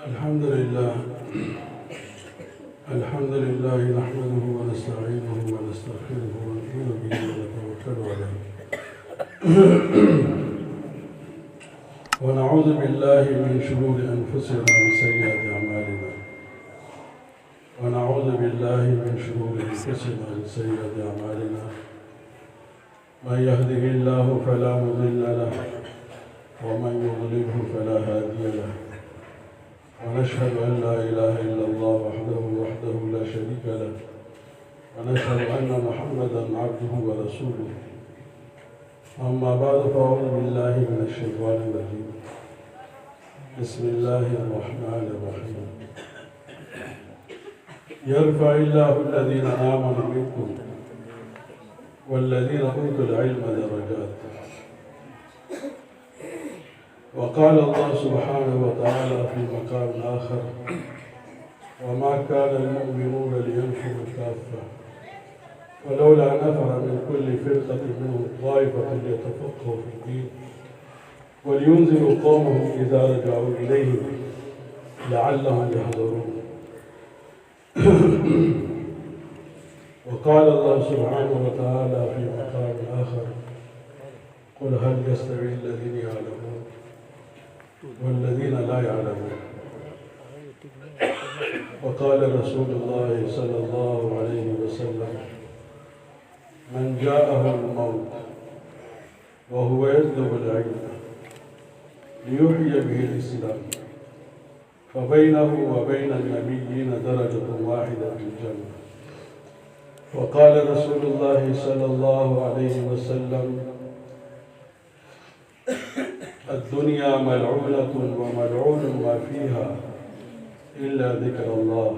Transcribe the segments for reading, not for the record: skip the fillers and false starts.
الحمد لله الحمد لله نحمده ونستعينه ونستغفره ونؤمن به ونتوكل عليه ونعوذ بالله من شرور أنفسنا ومن سيئات أعمالنا ونعوذ بالله من شرور أنفسنا ومن سيئات أعمالنا من يهده الله فلا مضل له ومن يضلله فلا هادي له ونشهد أن لا إله إلا الله وحده لا شريك له ونشهد أن محمدا عبده ورسوله أما بعد فأعوذ بالله من الشيطان الرجيم بسم الله الرحمن الرحيم يرفع الله الذين آمنوا منكم والذين أوتوا العلم درجات وقال الله سبحانه وتعالى في مقام آخر وما كان المؤمنون لينفروا كافة ولولا نفر من كل فرقة منهم طائفة ليتفقهوا في الدين ولينذروا قومهم إذا رجعوا إليهم لعلهم يحذرون وقال الله سبحانه وتعالى في مقام آخر قل هل يستوي الذين يعلمون والذين لا يعلمون وقال رسول الله صلى الله عليه وسلم من جاءه الموت وهو يطلب العلم ليحيي به الإسلام فبينه وبين النبيين درجة واحدة في الجنة وقال رسول الله صلى الله عليه وسلم الدنيا ملعونة وملعون ما فيها إلا ذكر الله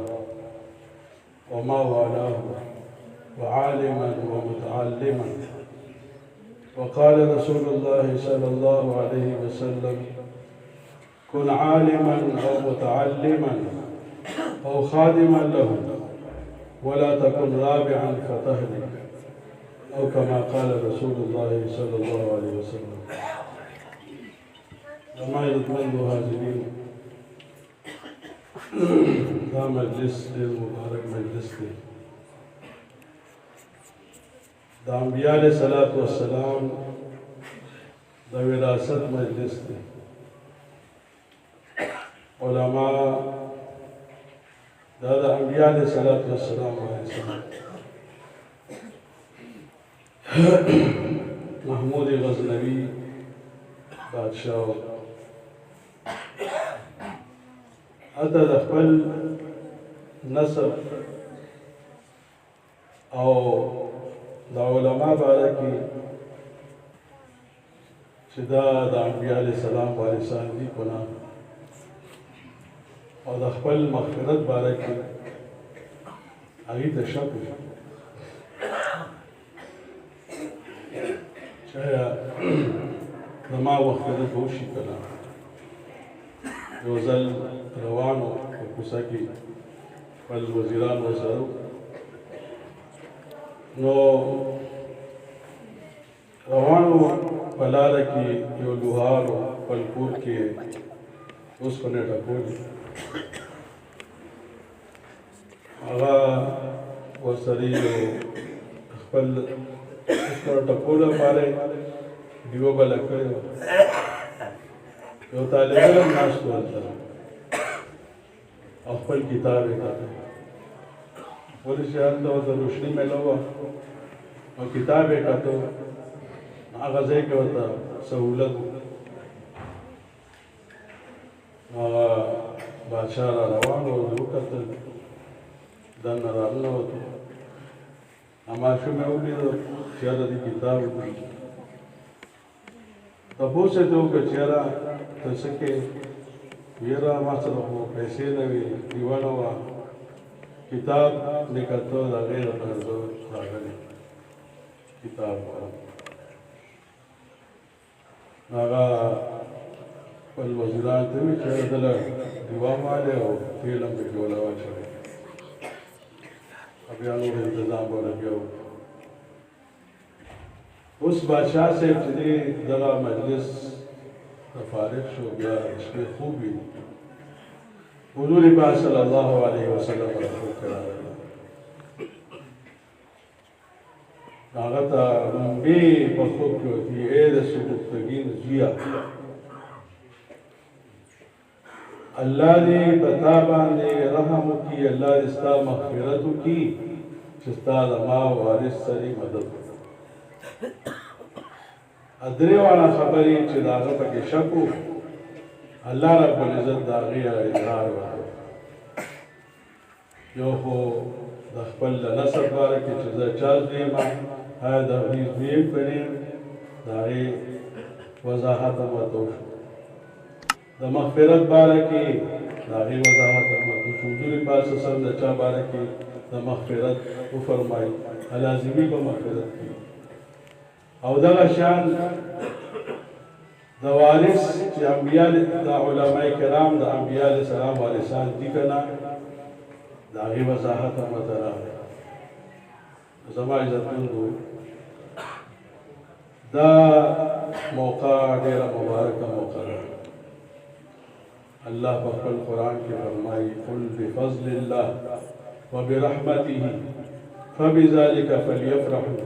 وما والاه وعالما ومتعلما وقال رسول الله صلى الله عليه وسلم كن عالما أو متعلما أو خادما له ولا تكن رابعا فتهلك أو كما قال رسول الله صلى الله عليه وسلم وما يتمنى هاجرين دا مجلس دیر مبارک مجلس دی دا انبیاء علیہ الصلوۃ والسلام دا وراثت مجلس دی علماء دا انبیاء علیہ الصلوۃ والسلام محمود غزنوی بادشاہ هذا د خپل نسب او د علماء باره کې چې دا د انبیاء علیه السلام وارثان دي کنه او د خپل مغفرت باره کې هغې ته شک و شاید زما مغفرت به وشي که نه یو ځل روانو په کوڅه کې خپل وزیران ورسره نو روانو په لاره کې یو لوهار خپل کور کې اوسپنې ټکولې هغه ورسره یو خپل اوسپنه ټکولو لپاره ډیوه بله کړې وه یو طالب علم ناست و هلته او خپل کتاب یې کاته ولې چې هلته ورته روشني میله وه او کتاب یې کاته هغه ځای کې ورته سهولت و هغه بادشاه را روان و وکتل دننه راننوتو ماشوم یې ولیده چې یاره دې کتاب وکړي تپوس یې ته وکړه چې یاره ته څه کې یاره ما سره خو پیسې نه وي ډیوه نه وه کتاب مې کتو د هغې لپاره زه راغلی کتاب هغه خپل وزیران ته وي چې یاره دله ډیوه مالې او تیل هم پکې وله واچوئ بیا نور انتظام به بیا وکړو اوس بادشاه صاحب چې دی دغه مجلس فارغ شو بیا شپې خوب وي حضور پاک صلی اللہ علیہ وسلم رسول کرا آغتا رنبی بخوب کیوتی اید سبکتگین زیا اللہ دی بتابان دی رحم کی، اللہ دی ستا مغفرت کی، چستا لما وارث سری مدد ادری وانا خبری چی داغا پاکی شکو اللہ رب العزت داغی اظہار وکړو. یو خو د خپل نسب باره کې چې زه چا زوی یم، هغه د هغوی زوی یم کړي، د هغې وضاحت هم ورته وشو. د مغفرت باره کې د هغې وضاحت هم ورته وشو. حضور پاک صلی الله علیه وسلم د چا باره کې د مغفرت وفرمایي، لازمي به مغفرت کوي. او دغه شان د وارث چې انبیاء د علماء کرام د انبیاء علیه السلام وارثان دي که نه، د هغې وضاحت هم ورته راغلی. زما عزتمندو، دا موقع ډېره مبارکه موقع ده. الله په خپل قرآن کې فرمایي قل بفضل الله وبرحمته فبذلك فليفرحوا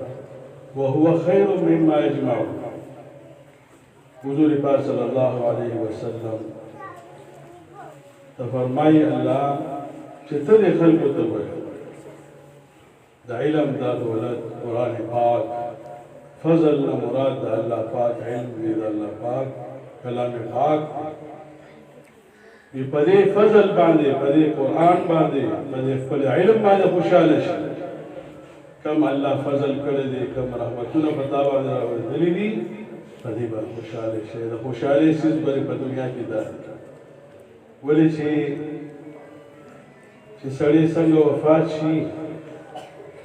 وهو خير مما يجمعون. حضور پاک صلی اللہ علیہ وسلم ته فرمایي الله چې ته دې خلکو ته وایې د علم دا دولت قرآن پاک فضل نه مراد د الله پاک علم دی، د الله پاک کلام پاک په دې فضل باندې، په دې قرآن باندې، په دې خپل علم باندې خوشحاله شي. کم الله فضل کړی دی، کم رحمتونه په تا باندې راوړلي دي، په دې باندې خوشحاله شي. د خوشحالۍ څیز به په دنیا کې دا دی. ولې چې سړی څنګه وفات شي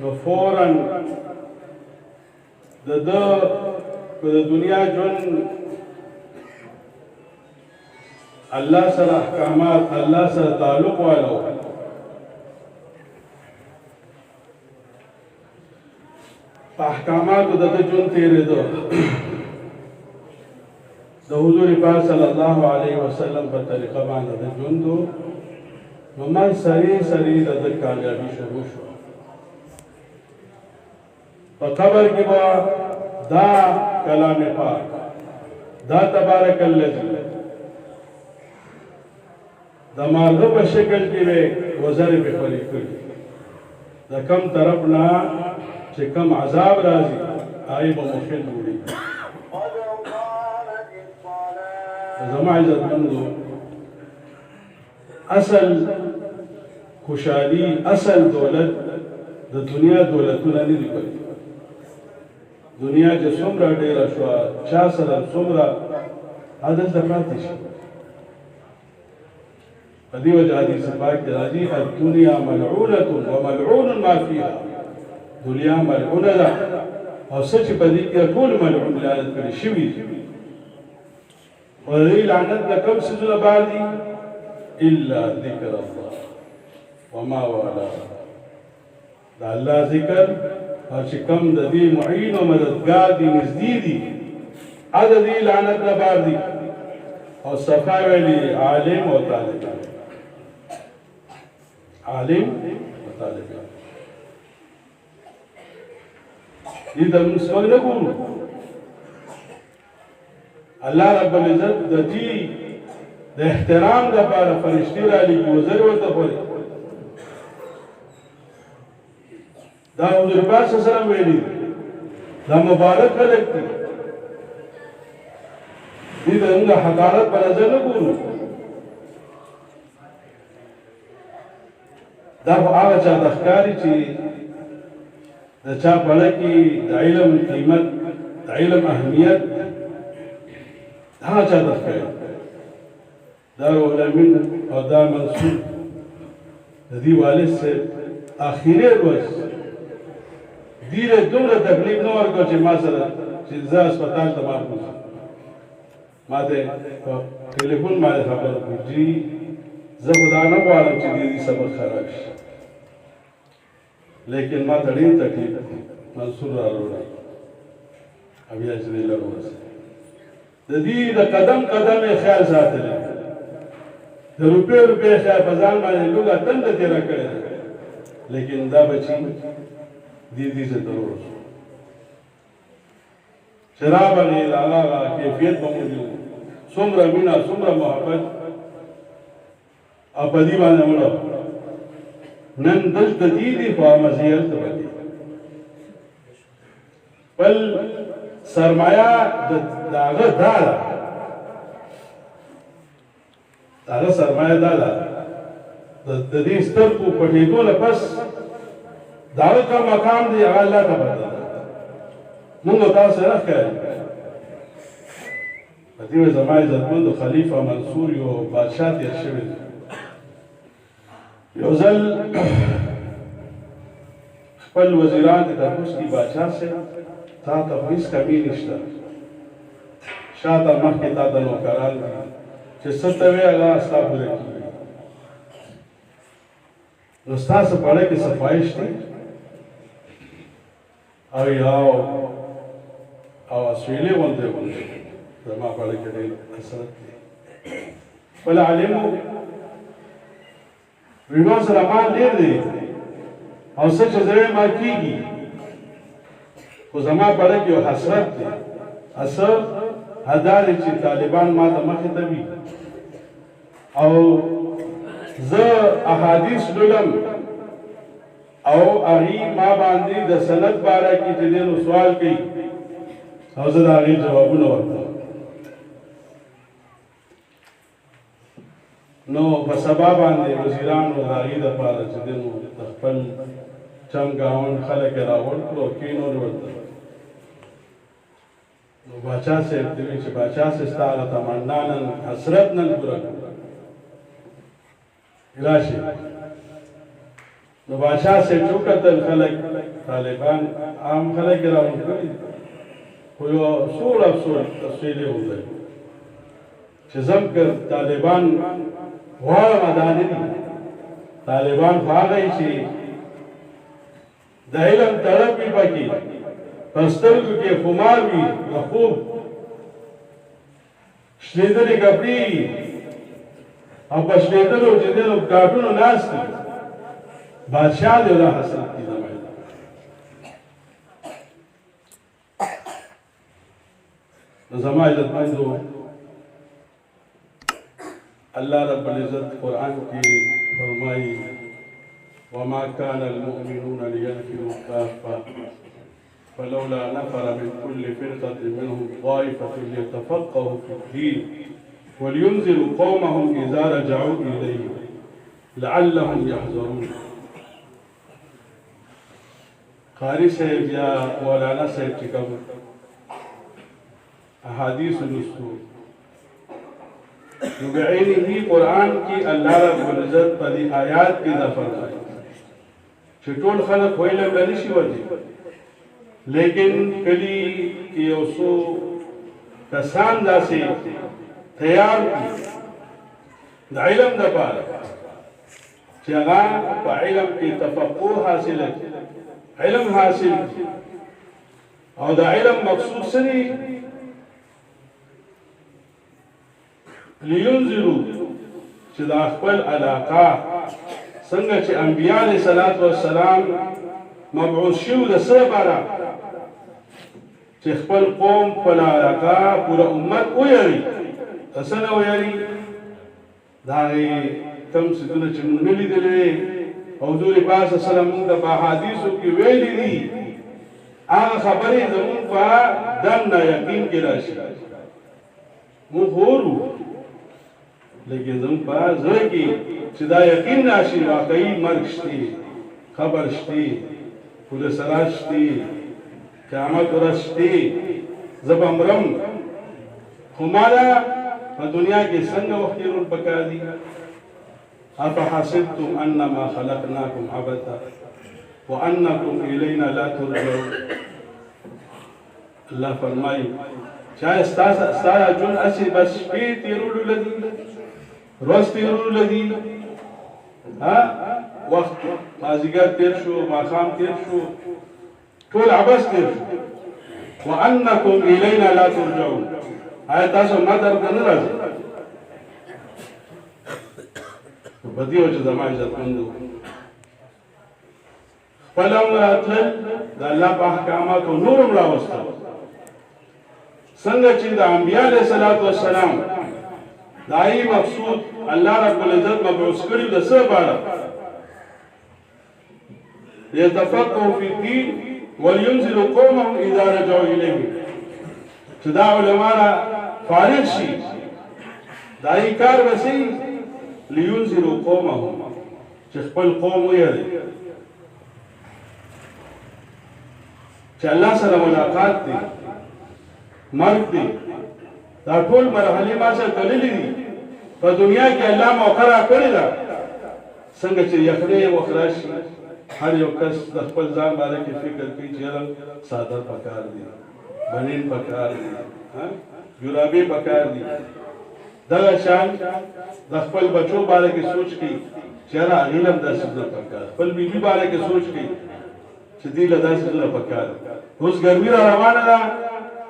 نو فوراً د ده په د دنیا ژوند الله سره احکامات، الله سره تعلق والا و. په احکاماتو د ده ژوند تېرېده. د حضور پاک صلی الله علیه وسلم په طریقه باندې د ژوند و، نو من سری سری د ده کامیابي شروع شوه. په قبر کې به دا کلام پاک، دا تبارک الذی د مارغه په شکل کې به وزرې پې خولې کړي. د کم طرف نه چې کم عذاب راځي هغې به مخل وړي. زما عزتمندو، اصل خوشحالي، اصل دولت د دنیا دولتونه نه دي کړي. دنیا چې څومره ډېره شوه، چا سره څومره هلته پاتې شي. په دې وجه حدیث پاک کې راځي الدنیا ملعونة وملعون ما فیها. دنیا ملعونه ده او څه چې په دې کې ټول ملعون لعنت کړي شوي دي. و د دې لعنت نه کوم څیزونه بعد دي؟ الا ذکر الله وما والاه. د الله ذکر او چې کوم د دې معین او مددګار دي، نږدې دي، د دې لعنت نه بعد دي. او صفا ویلي عالم او طالب، عالم او طالب. دې ته موږ سپک نه ګورو. الله رب العزت د دې د احترام لپاره فرشتي رالیږي، وزر ورته خوري. دا حضور پاک صلی الله علیه وسلم ویلي دا مبارک خلک دي. دې ته موږ حقارت په نظر نه ګورو. دا خو هغه چا ته ښکاري چې د چا په اړه کې د علم قیمت، د علم اهمیت هغه چا ته ښکاري. دا علمین او دا منصور د دې والد صاحب آخري ورځ دې له دومره تکلیف نه ورکړ چې ما سره چې زه هسپتال ته ما بوځم. ما ته په ټلیفون باندې خبر کړو چې زه خو دا نه غواړم چې دې سبق خراب شي، لیکن ما ته ډېر تکلیف منصور راوړی. بیا چې دې لږ ورسېد د دې د قدم قدم یې خیال ساتلی. د روپۍ شاید په ځان باندې لوږه تنده تېره کړې ده، لیکن دا بچي دې سے ضرور چې راغلې د هغه کیفیت به موجود څومره مینه څومره محبت او په دې باندې مړه نن دلته دي دي خو مزیل ته بدي بل سرمایه داغه داغه سرمایه دا ده د دې سترګو پټېدو نه پس داغه کوم مقام دی هغه الله ته بدل موږ تاسو نه ښکاري په دې زما عزتمند خلیفه منصور یو بادشاه تېر شوی یو ځل خپل وزیران ته تپوس کړي بادشاه صاحب تا ته هیڅ کمی نشته شاته مخکې تا ته نوکران دي چې څه ته وایې هغه ستا پوره کېږي نو ستاسو په اړه کې څه خواهش دی او اسویلې غوندې زما په اړه کې ډېر حسرت دی خپل عالمو ویما سره مال ډېر دی او څه چې زه ما کېږي خو زما په اړه کې یو حسرت دی اصل دا دی چې طالبان ما ته مخې ته وي او زه احادیث لولم او هغې ما باندې د سند باره کې چې دی نو سوال کوي او زه د هغې جوابونه ورکوم نو په سبا باندې وزیرانو د هغې دپاره چې دی نو د خپل چم ګاونډ خلک یې راغونډ کړو او کېنول ورته نو باچا صاحب ته وایي چې باچا صاحب ستا هغه تمنا نن حسرت نن پوره کړو راشي نو باچا صاحب چې وکتل خلک طالبان عام خلک یې راغونډ کړي خو یو سوړ افسوس تفصیلې وکړي چې زم که طالبان غواړم دا نه دي طالبان خو هغه چې د علم طلب وي پکې په سترګو کې خمار وي د خوب شلېدلې کپړې او په شلېدلو چې دی نو کاټونو ناست دي بادشاه دی دا حسرت دي زما نو زما عزتمندو اللہ رب العزت قرآن کی فرمائی وما كان المؤمنون لينفروا كافة فلولا نفر من كل فرقة منهم طائفة ليتفقهوا في الدين ولينذروا قومهم إذا رجعوا إليهم لعلهم يحذرون قاری صاحب یا مولانا صاحب چې کوم احادیث لوستو نو بعینه قرآن کی اللہ رب العزت په دې آیات کې دا فرمایي چې ټول خلک علم نه شي ورته لیکن کلی کې یو څو کسان داسې تیار دي د علم لپاره چې هغه په علم کې تفقه حاصل علم حاصل او د علم مقصود سری لینذروا چې د خپل علاقه څنګه چې انبیاء علیه الصلاۃ والسلام مبعوث شو د څه لپاره چې خپل قوم خپل علاقه پوره امت ویری څنګه ویری دا کم څه چې موږ لیدلې حضور پاک صلی الله علیه وسلم د احادیثو کې ویلي دي هغه خبرې زموږ په دنه یقین کې راشي موږ هورو لیکن زموږ په زړه کې چې دا یقین راشي واقعي مرګ شته خبر شته پولیس راز شته قیامت ورځ شته زه به مرم خو ما په دنیا کې څنګه وخت تېرول پکار دي افحسبتم انما خلقناكم عبثا وانكم الينا لا ترجعون الله فرمایي چا ستا جون اسی بس شپې تېرولو لدي ورځ تېرولو لدي وخت مازدیګر تېر شو ماښام تېر شو ټول عبث تېر شو وانكم الينا لا ترجعون آیا تاسو ما درته نه راځئ په دې وجه زما عزتمندو خپل هم راتلل د الله په احکاماتو نور هم راوستل څنګه چې د انبیاء علیه الصلاة والسلام د هغې مقصود الله رب العزت مبعوث کړي د څه لپاره ليتفقهوا في الدين ولينذروا قومهم اذا رجعوا اليه چې دا علما فارغ شي دا یې کار وسی لينذروا قومهم چې خپل قوم ویری چې الله سره ملاقات دي مرګ دي دا ټول مرحلې ما سره تللې دي په دنیا کې الله موقع راکړې ده څنګه چې یخنۍ وخرا شي هر یو کس د خپل ځان باره کې فکر کوي چې یاره څادر پکار دي بنین پکار دي جرابې پکار دي دغه شان د خپل بچو باره کې سوچ کوي چې یاره هغې له هم دا څیزونه پکار خپل بیبي باره کې سوچ کوي چې دوی له دا څیزونه پکار اوس ګرمي را روانه ده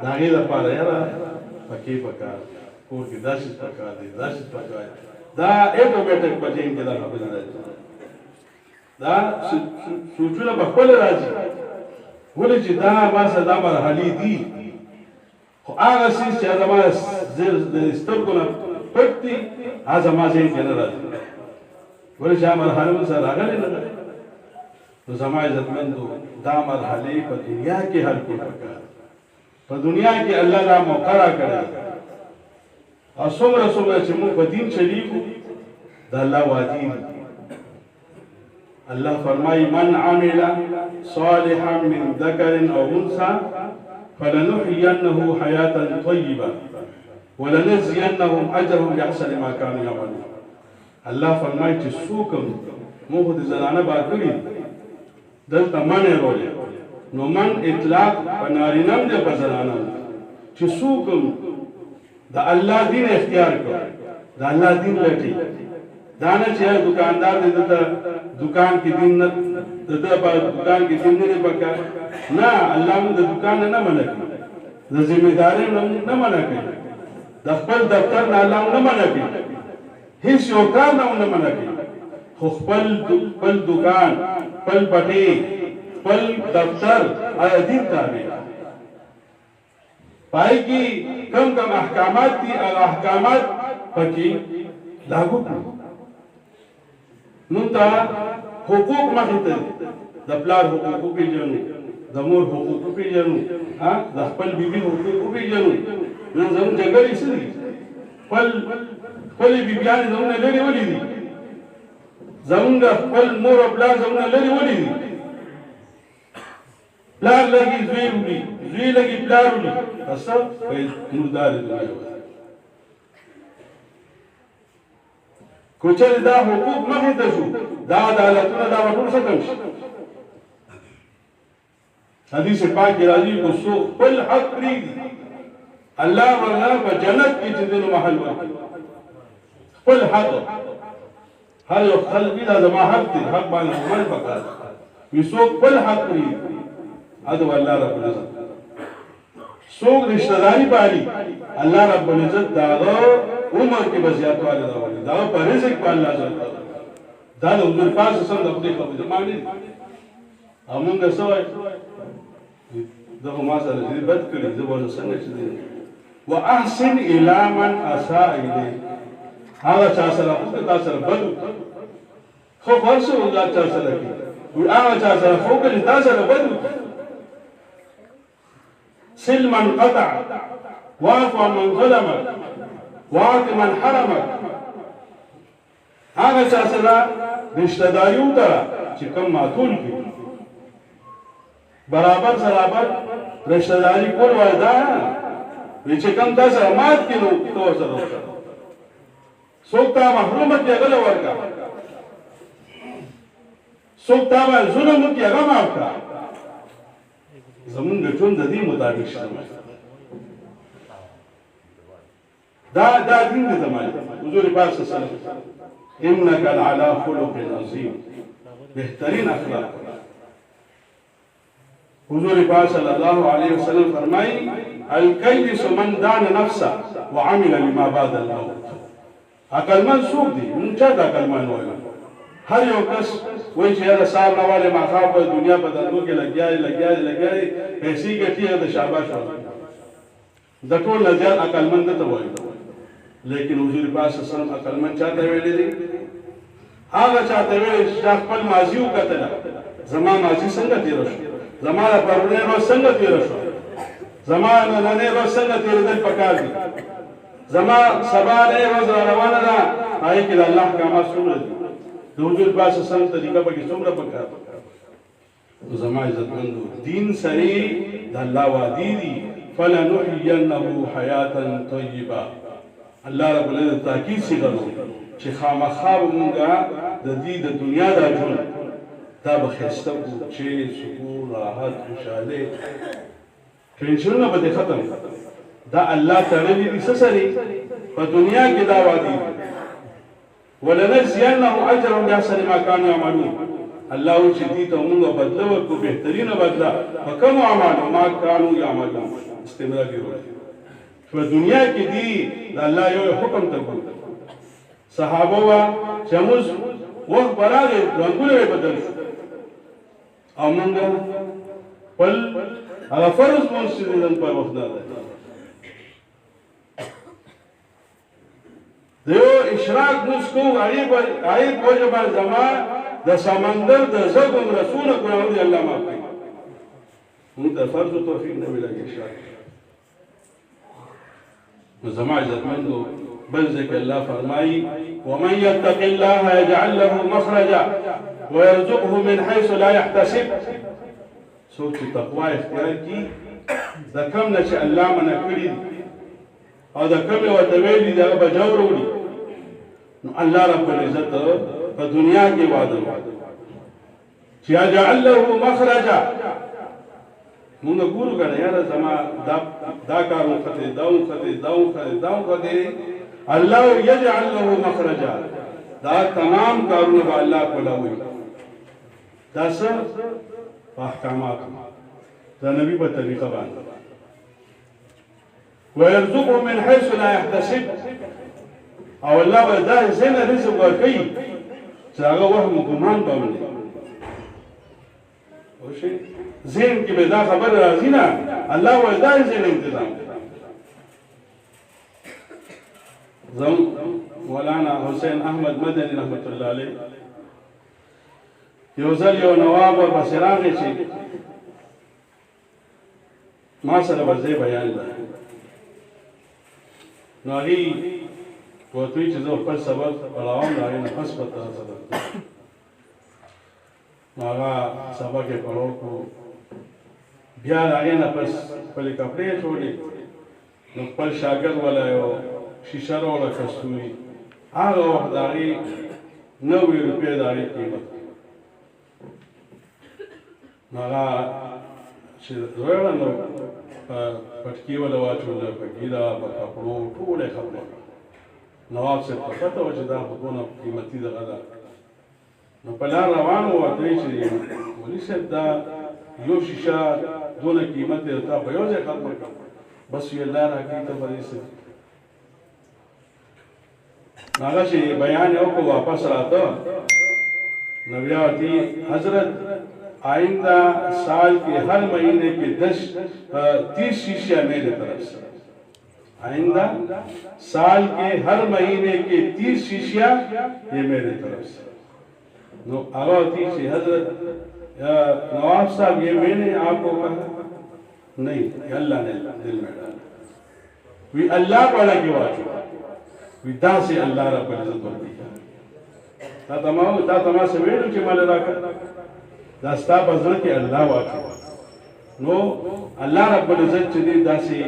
د هغې لپاره یاره پکې پکار کور کې دا څیز پکار دی دا څیز پکار دا اټومیټک په ذهن کې دا خبره راځي دا سوچونه په خپل راځي ولې چې دا ما سره دا مرحلې دي خو هغه څیز چې زما د سترګو نه پټ دي هغه زما ذهن کې نه راځي ولې چې هغه مرحله مو سره راغلې نه ده نو زما عزتمندو دا مرحلې په دنیا کې حل کول پکار په دنیا کې الله دا موقع راکړی او څومره چې موږ په دین چلیږو د الله وعدې دي الله فرمای من عمل صالحا من ذكر او انثى فلنحيينه حياه طيبه ولنجزينهم اجرهم باحسن ما كانوا يعملون الله فرمای چې څوک موږ د زنانه بار کړی دلته منې رولې نو من اطلاق په نارینه نه په زنانه چې څوک د الله دین اختیار کړ د الله دین لټي دا نه چې دکاندار دې د دکان کې دین نه د په دکان کې دین نه پکا نه الله موږ د دکان نه منع کوي د ذمہداري نه منع کوي د خپل دفتر نه الله نه منع کوي هیڅ یو کار نه منع کوي خو خپل دکان خپل پټي خپل دفتر آیا دین تابع پای کې کم احکامات دي هغه احکامات پکې لاګو کړو نو تا حقوق مخې ته د پلار حقوق پیژنو د مور حقوق پیژنو د خپل بیبي حقوق پیژنو نن زموږ جګړې څه دي خپلې بیبیانې زموږ نه لرې ولې دي زموږ خپل مور او پلار زموږ نه لرې ولې دي پلار لګي زوی وړي زوی لګي پلار وړي پس مردارې دنیا کوچر دا حقوق مخې ته شو دا عدالتونه دا ټول ختم شي حدیث پاک کې راځي کو سو خپل حق پرېږدي الله ورله په جنت کې چې دنو محل ورکړي خپل حق هر یو خلق دا زما حق دی حق باندې عمل وکړه وي څوک خپل حق پرېږدي ادو الله رب العزت څوک رشتہ داری پالي الله رب العزت داغه عمر کې بزیات والے راوړي دا په رزق په الله ځل دا د حضور پاک سره د خپل خبرې معنی همغه سوای دغه ما سره دې بد کړی زبر څنګه چې دې واحسن الى من اساء اليه هغه چا سره په تاسو سره بد خو ورسو الله چا سره کوي هغه چا سره خو کله تاسو سره بد سل من قطع واعف من ظلمك واعط من حرمك هغه چا سره رشتہ داریو ته چې کوم معقول کی برابر رشتہ داری کول وایدا چې کوم تاسو مات کینو تو سره سوکتا محرومت دی غل ورکا سوکتا ما ظلم کی هغه ماوکا زمون د ټول د دې مطابق شته دا دین د زمانه حضور پاک صلی الله علیه وسلم انك على خلق عظیم بهترین اخلاق حضور پاک صلی الله علیه وسلم فرمایي الکیس من دان نفسه وعمل لما بعد الموت عقلمند څوک دی؟ موږ چا ته عقلمند وایو؟ هر یو کس وایي چې یاره سهار نه والې ماښام په دنیا په دندو کې لګیا دی پیسې ګټي د شاباش د ټول نه زیات عقلمند ته وایو. لیکن حضور پاک صلی الله علیه وسلم عقلمند چاته ویلي دي؟ هغه چاته ویلي چې خپل ماضي وکتله، زما ماضي څنګه تېره شو، زما د پرونۍ ورځ څنګه تېره شوه، زما نننۍ ورځ څنګه تېرېدل پکار دي، زما سبانۍ ورځ را روانه ده هغې کې د الله احکامات څومره دي، د حضور پاک صلی الله علیه وسلم طریقه پکې څومره پکار ده. زما عزتمندو دین سړي د الله وعدې دي فلنحینه حیاتا طیبه. الله رب العزت تاکید صیغه چې خامخا به مونږه د دې د دنیا دا ژوند دا به ښایسته کړو، چې سکون راحت خوشحالۍ ټینشنونه به دې ختم. دا الله تړلي دي څه سرې په دنیا کې دا وعدې دي ولنجزینهم اجرهم باحسن ما کانوا یعملون. الله وایي چې دې ته مونږ بدله ورکړو، بهترینه بدله په کومو اعمالو ما کانوا یعملون. استمراري روزي په دنیا کې دي د الله یو حکم ته ګورو. صحابه وا چې موږ وخت براغې رنګونه یې بدل شو او موږ خپل هغه فرض مونږ چې نن په وخت نه ده د یو اشراق موږ کوو هغې په وجه باندې زما د سمندر د زګم رسونه ګناهونه دې الله معاف کړي. موږ ته فرض و توفیق نه ملګي اشراق. زما عزتمندو بل ذکر الله فرمائی ومن يتق الله يجعل له مخرجا ويرزقه من حيث لا يحتسب. سوچ تقوا اختیار کی د کم نه چې الله منع کړي او د کم ورته ویلي دغه به جور وړي نو الله رب العزت په دنیا کې وعده چې يجعل له مخرجا. مونږ ګورو کنه یاره زما دا کار وکړې دا وکړې الله یجعل له مخرجا. دا تمام کارونه به الله کولاوي. دا څه په احکامات د نبی په طریقه باندې ويرزقه من حيث لا يحتسب. او الله به دا څنګه رزق ورکوي چې هغه وهم ګمان باندې وشي ذهن کې به دا خبر راځي نه الله وایي دا ذهن انتظام. زم مولانا حسین احمد مدني رحمت الله علیه یو ځل یو نواب ورپسې راغی چې ما سره به ځای بیان ده نو هغې ورته وایي چې زه خپل سبق پړاوم د هغې نه پس به تاسو ته نو هغه سبق یې پړاو کړو. بیا د هغې نه پس خپلې کپړې یې ټولې نو خپل شاګرد والا یو شیشه راوړه کستوري هغه وخت د هغې 90 روپۍ د هغې قیمت نو هغه چې راوړه نو پټکي والا واچوله په ګیره په کپړو ټول یې ختمه کړه. نواب صاحب ته پته وه چې دا خو دونه قیمتي دغه ده نو په لار روان و ورته وایي چې مولي صاحب دا یو شیشه دونه قیمت دی تا په یو ځای ختمه کړه بس وی الله راکړي ته به دې څه نو هغه چې بیان یې وکړو واپس راته نو بیا ورته حضرت آئندہ سال کے ہر مہینے کے 30 شیشیاں میرے طرف سے آئندہ سال کے ہر مہینے کے 30 شیشیاں یہ میرے طرف سے نو آگا ہوتی کہ حضرت نواب صاحب یہ میں نے آپ کو کہا نہیں یہ اللہ نے دل میں ڈالا وی اللہ پڑھا کی واجو وی دا سے اللہ رب العزت ورکی تا تمام سے ویلو چی مال راکا دا ستا بزر کی اللہ واجو نو اللہ رب العزت چی دی دا سی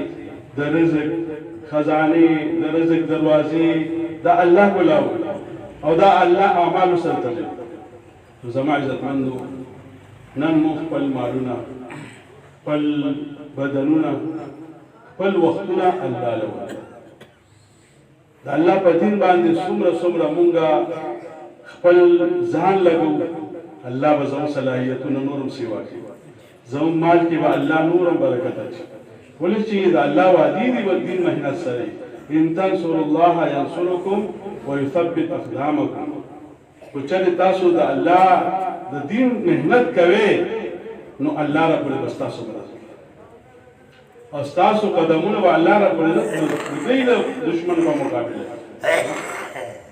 دا رزق خزانی دا رزق دروازی دا اللہ بلاو او دا اللہ اعمال سلطنی تو زمان عزت مندو نن مو خپل مالونا خپل بدنونا خپل وختونا الله له دا الله په دین باندې څومره مونږه خپل ځان لګو الله به زموږ صلاحیتونه نورم سیوا کوي زموږ مال کې به الله نورم برکت اچي ولې چې دا الله وادي دی و دین مهنت سره ان تنصروا الله ينصركم ويثبت اقدامكم. کو چرې تاسو د الله د دین محنت کوئ نو الله رب العزت تاسو مدد کوي او ستاسو قدمونه به الله رب العزت د دشمن په مقابله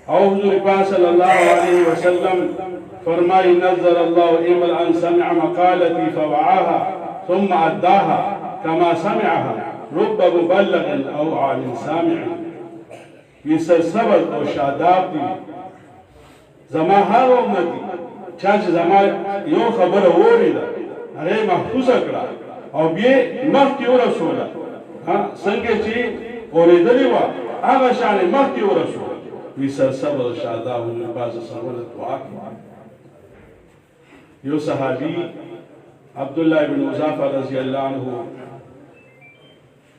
او حضور پاک صلی الله علیه وسلم فرمای نظر الله امرا سمع مقالتي فوعاها ثم اداها كما سمعها رب مبلغ او عالم سامع. یہ سرسبز او شاداب دی زما هر امتی چا چې زما یو خبره واورېده هغه محفوظه کړه او بیا مخکې ورسوله څنګه چې اورېدلې وه هغه شانې مخکې ورسوله. وی سرسبز شاداب حضور پاک صلی الله علیه وسلم دعا کړه. یو صحابي عبدالله بن مظافر رضی الله عنه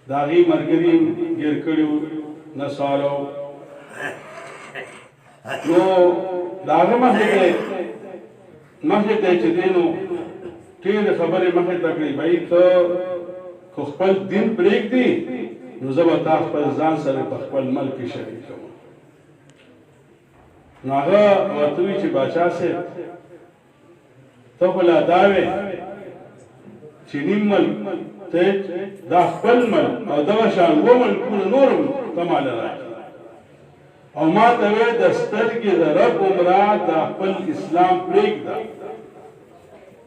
د هغې ملګري ګیر کړي نصارو نو د هغه مخکې ته چې دی نو ټولې خبرې مخکې ته کړې بهی ته خو خپل دین پرېږدي نو زه به تا خپل ځان سره په خپل ملک کې شریک کوم. نو هغه ورته وایي چې باچا صاحب ته خو لا دا وې چې نیم ملک ته دا خپل ملک او دغه شان اووه ملکونه نور هم ته ماله راکړي او ما ته وې د سترګې د رب عمره د خپل اسلام پرېږده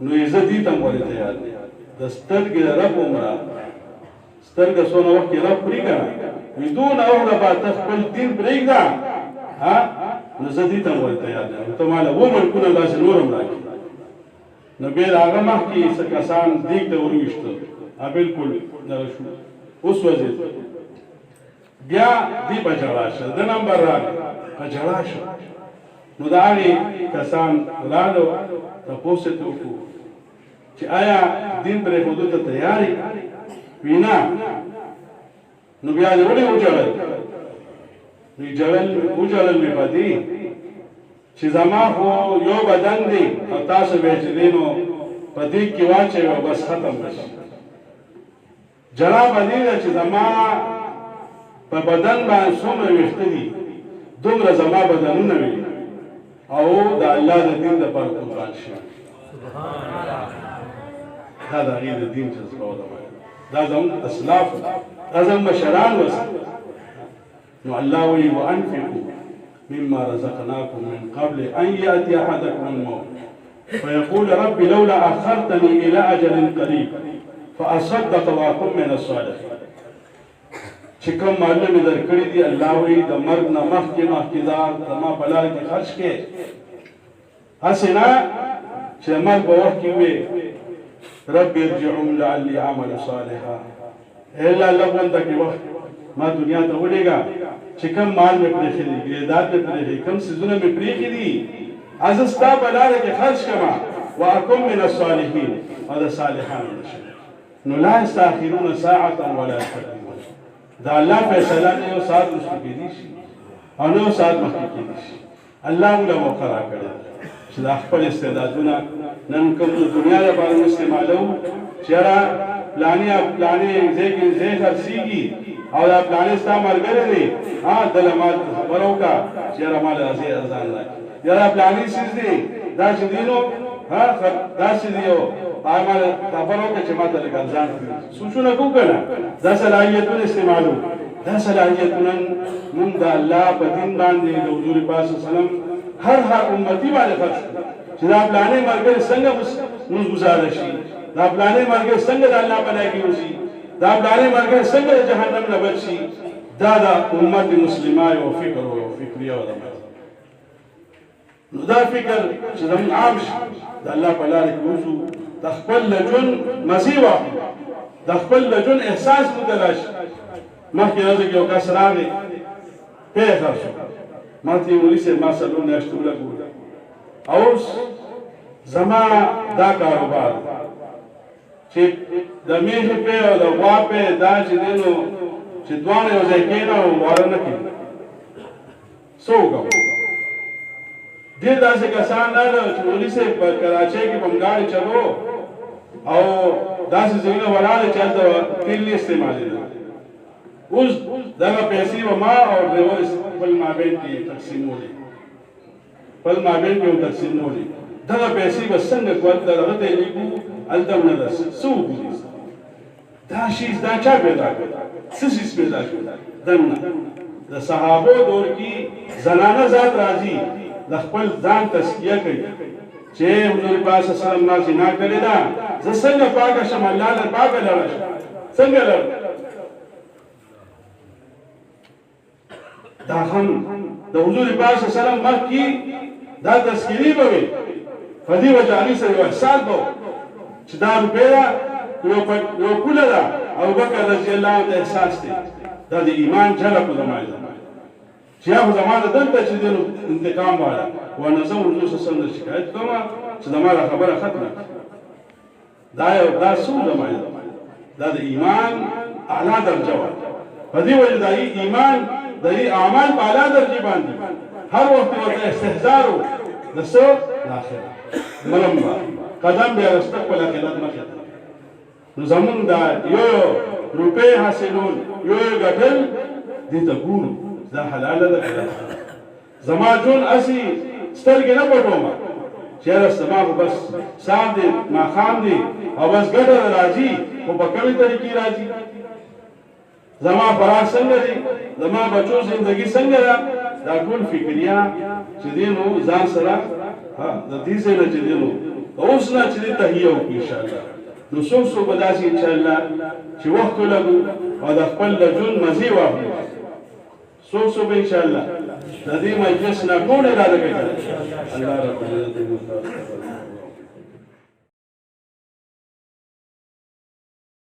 نو یې زه دې ته هم ولې تیار دی د سترګې د رب عمره سترګه څونه وخت کې رب پرې که وي دونه وخته به ته خپل دین پرېږده نو زه دې ته هم ولې تیار دی ته ماله اووه ملکونه داسې نور هم راکړي. نو بیا د هغه مخکې څه کسان دیګ ته ورویشتل بالکل دغه شو وسوځېد بیا دی به جړا شه د نمبر راغی په جړا شه نو د هغې کسان ولاړو تپوس یې وکړو چې آیا دین پرېښودو ته تیار یې وي نه نو بیا دې ولې وجړل نو وجړل مې په دې چې زما خو یو بدن دی او تاسو به چې دی نو په دې کې واچوئ او بس ختم شي. جړا به دې ده چې زما په بدن باندې څومره ویښته دي دومره زما بدنونه وي او د الله د دین دپاره قربان شي. دا د هغې د دین جذبه وه دا زموږ اسلاف دا زموږ مشران وس نو الله وایي وانفقوا مما رزقناكم من قبل ان ياتي احدكم الموت فيقول رب لولا اخرتني الى اجل قريب فاصدق واكن من الصالحين. چې کوم مالونه مې درکړي دي الله وایي د مرګ نه مخکې دا زما په لاره کې خرچ کړې هسې نه چې د مرګ په وخت کې ووایې رب ارجعون لعلي اعمل صالحا الا لغونده کې وخت ما دنیا ته ولېږه چې کوم مال مې پرېښي دي ګریدات مې پرېښي کوم څیزونه مې پرېښي دي زه ستا په لاره کې خرچ کړمه واکن من الصالحین او د صالحانو نه شم. نو لا یستأخرون ساعة ولا یستقدمون. دا الله فیصله نه یو ساعت وروسته کېدی شي او نه یو ساعت مخکې کېدی شي. الله موږ له موقع راکړې چې دا خپل استعدادونه نن کوم د دنیا لپاره استعمالوو چې یاره پلانې ځای کې ځای خرڅېږي او دا پلانې ستا ملګری دی دله ما خبره وکړه چې یاره ما له راځې ځان راکړي یاره پلانې څیز دی دا چې دی نو داسې دی او هغه ما خبره وکړه چې ما ته لږ ځان کړي سوچونه کوو که نه دا صلاحیتونه استعمالوو دا صلاحیتونه مونږ د الله په دین باندې د حضور پاک صلی الله علیه وسلم هر امتي باندې خرڅ کړو چې دا پلانې ملګری څنګه مونږ ګزاره شي دا پلانې ملګری څنګه د الله په لای کې اوسي دا پلانې ملګری څنګه د جهنم نه بچ شي دا د امت مسلمه یو فکر و یو فکریه وه نو دا فکر چې زموږ عام شي د الله په لاره کې اوسو د خپل لجون مزې واخلو د خپل لجون احساس مو ته راشي. مخکې ورځې کې یو کس راغی پېښه شو ما ته یې مولي صاحب ما څلور میاشتې ولګولې او اوس زما دا کاروبار چې د میږې پې او د غوا پې دا چې دی نو چې دواړه یو ځای کېنه او واره نه کېږي څه وکړم. ډېر داسې کسان راغله چې مولي صاحب په کراچۍ کې به م ګاډې چلو او داسې ځایونه ولاړې چې هلته تیل نه استعمالېده اوس دغه پیسې به ما او ډرایور خپل مابین کې تقسیمولې دغه پیسې به څنګه کول دغه ته لیکو هلته نه ده څه وکړي دا شیز دا چا پیدا کړ څه شیز پیدا کړ دننه د صحابو دور کې زنانه ذات راځي د خپل ځان تزکیه کوي چې حضور پاک صلی الله علیه وسلم ما زنا کړې ده زه څنګه پاکه شم الله له پاکه لړ څنګه لړ دا هم د حضور پاک صلی الله علیه وسلم مخکې دا تذکیری به وي په دې وجه علي سره یو احسان به چې دا روپیه یو پوله ده ابوبکر رضی الله عنه احساس دی دا د ایمان جلب زمانه چې هغه زمانه دلته چې د انتقام والا و نظم حضور صلی الله علیه وسلم شکایت کوم چې زمانه خبره ختمه دا یو دا څو زمانه دا د ایمان اعلی درجه و په دې وجه دا ایمان د اعمال په اعلی درجه باندې هر وخت ورته استهزار د څو اخره ملمبا قدم به استقبال اخرت مخه نو زمون دا یو روپے حاصلون یو غټل دې ته ګورو دا حلال ده زما جون اسی سترګې نه پټوم چیرې سما بس صاحب دې ما خام دې او بس ګټه راځي او په کومه طریقې راځي زما برا څنګه دي زما بچو زندگی څنګه ده دا ټول فکریا چې دینو ځان سره ها د دې سره چې دینو اوس نه چې تهیه وکړو ان شاء الله نو څو بداسي ان شاء الله چې وخت لګو او د خپل لجون مزي واخلو څو ان شاء الله د دې مجلس نه ټول اراده کوي الله رب العزت